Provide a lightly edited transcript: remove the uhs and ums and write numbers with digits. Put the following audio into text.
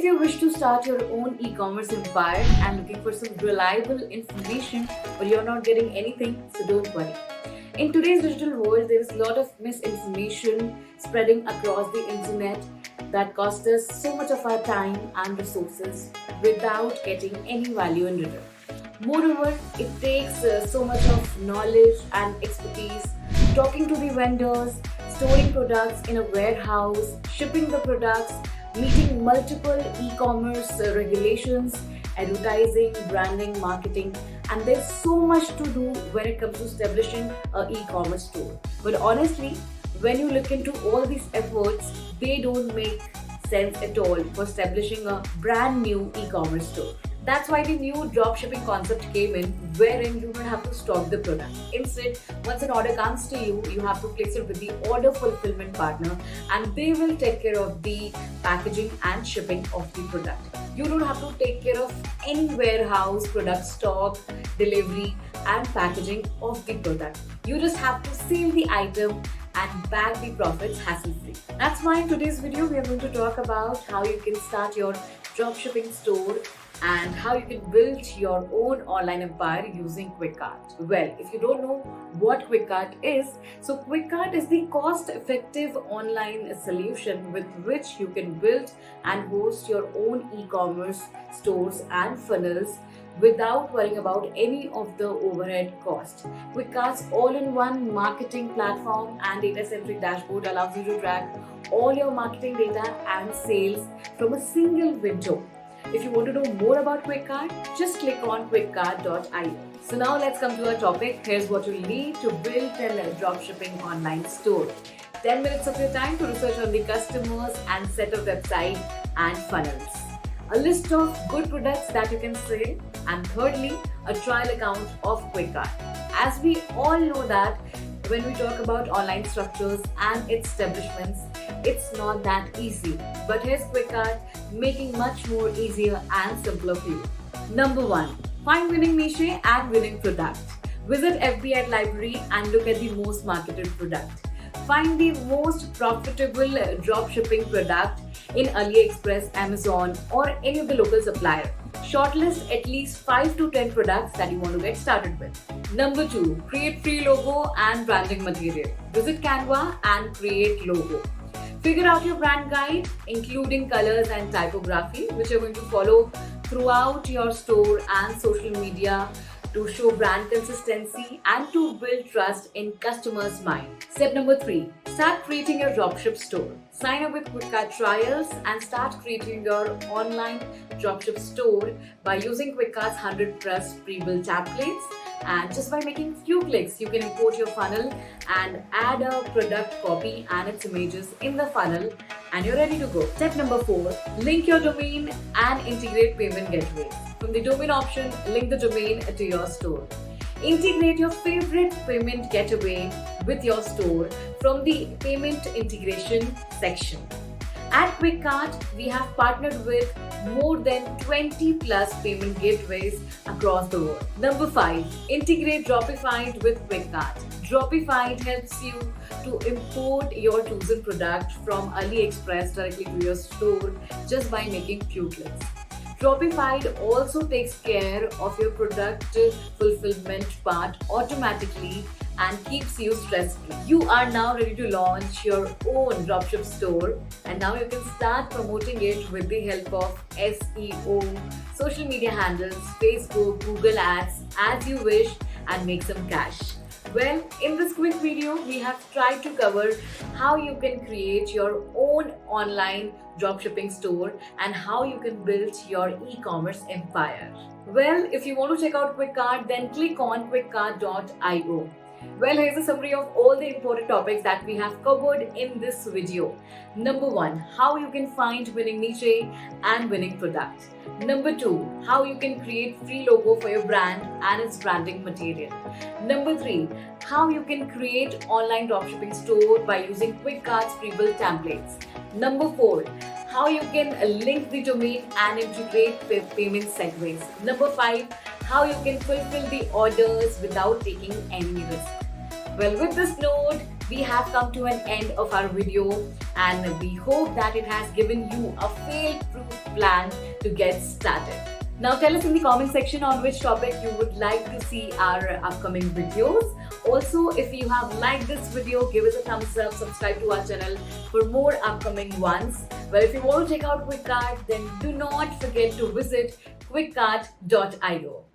If you wish to start your own e-commerce empire and looking for some reliable information but you're not getting anything, so don't worry. In today's digital world, there is a lot of misinformation spreading across the internet that costs us so much of our time and resources without getting any value in return. Moreover, it takes so much of knowledge and expertise talking to the vendors, storing products in a warehouse, shipping the products, meeting multiple e-commerce regulations, advertising, branding, marketing, and there's so much to do when it comes to establishing an e-commerce store. But honestly, when you look into all these efforts, they don't make sense at all for establishing a brand new e-commerce store. That's why the new dropshipping concept came in, wherein you don't have to stock the product. Instead, once an order comes to you, you have to place it with the order fulfillment partner and they will take care of the packaging and shipping of the product. You don't have to take care of any warehouse, product stock, delivery and packaging of the product. You just have to seal the item and bag the profits hassle-free. That's why in today's video, we are going to talk about how you can start your dropshipping store and how you can build your own online empire using Kwikcart. Well, if you don't know what Kwikcart is, so Kwikcart is the cost-effective online solution with which you can build and host your own e-commerce stores and funnels without worrying about any of the overhead cost. Kwikcart's all-in-one marketing platform and data-centric dashboard allows you to track all your marketing data and sales from a single window. If you want to know more about Kwikcart, just click on quickcard.io. So now let's come to our topic. Here's what you need to build a dropshipping online store. 10 minutes of your time to research on the customers and set a website and funnels. A list of good products that you can sell, and thirdly, a trial account of Kwikcart. As we all know that when we talk about online structures and its establishments, it's not that easy. But here's Kwikcart making much more easier and simpler for you. Number 1. Find winning niche and winning product. Visit FB Ad Library and look at the most marketed product. Find the most profitable dropshipping product in AliExpress, Amazon or any of the local supplier. Shortlist at least 5 to 10 products that you want to get started with. Number 2. Create free logo and branding material. Visit Canva and create logo. Figure out your brand guide, including colors and typography, which you're going to follow throughout your store and social media to show brand consistency and to build trust in customers' mind. Step number 3. Start creating your dropship store. Sign up with Kwikcart trials and start creating your online dropship store by using Kwikcart's 100+ pre-built templates. And just by making few clicks, you can import your funnel and add a product copy and its images in the funnel and you're ready to go. Step number 4. Link your domain and integrate payment gateways. From the domain option, link the domain to your store. Integrate your favorite payment gateway with your store from the payment integration section. At Kwikcart, we have partnered with more than 20+ payment gateways across the world. Number 5. Integrate Dropify with Kwikcart. Dropify helps you to import your chosen product from AliExpress directly to your store just by making few clicks. Dropify also takes care of your product fulfillment part automatically and keeps you stress-free. You are now ready to launch your own dropship store and now you can start promoting it with the help of SEO, social media handles, Facebook, Google Ads as you wish and make some cash. Well, in this quick video, we have tried to cover how you can create your own online dropshipping store and how you can build your e-commerce empire. Well, if you want to check out Kwikcart, then click on quickcard.io. Well, here's a summary of all the important topics that we have covered in this video. Number 1, how you can find winning niche and winning product. Number 2, how you can create free logo for your brand and its branding material. Number 3, how you can create online dropshipping store by using Kwikcart's pre-built templates. Number 4, how you can link the domain and integrate payment segues. Number 5, how you can fulfill the orders without taking any risk. Well, with this note, we have come to an end of our video, and we hope that it has given you a fail-proof plan to get started. Now tell us in the comment section on which topic you would like to see our upcoming videos. Also, if you have liked this video, give us a thumbs up, subscribe to our channel for more upcoming ones. But if you want to check out Quickcart, then do not forget to visit Kwikcart.io.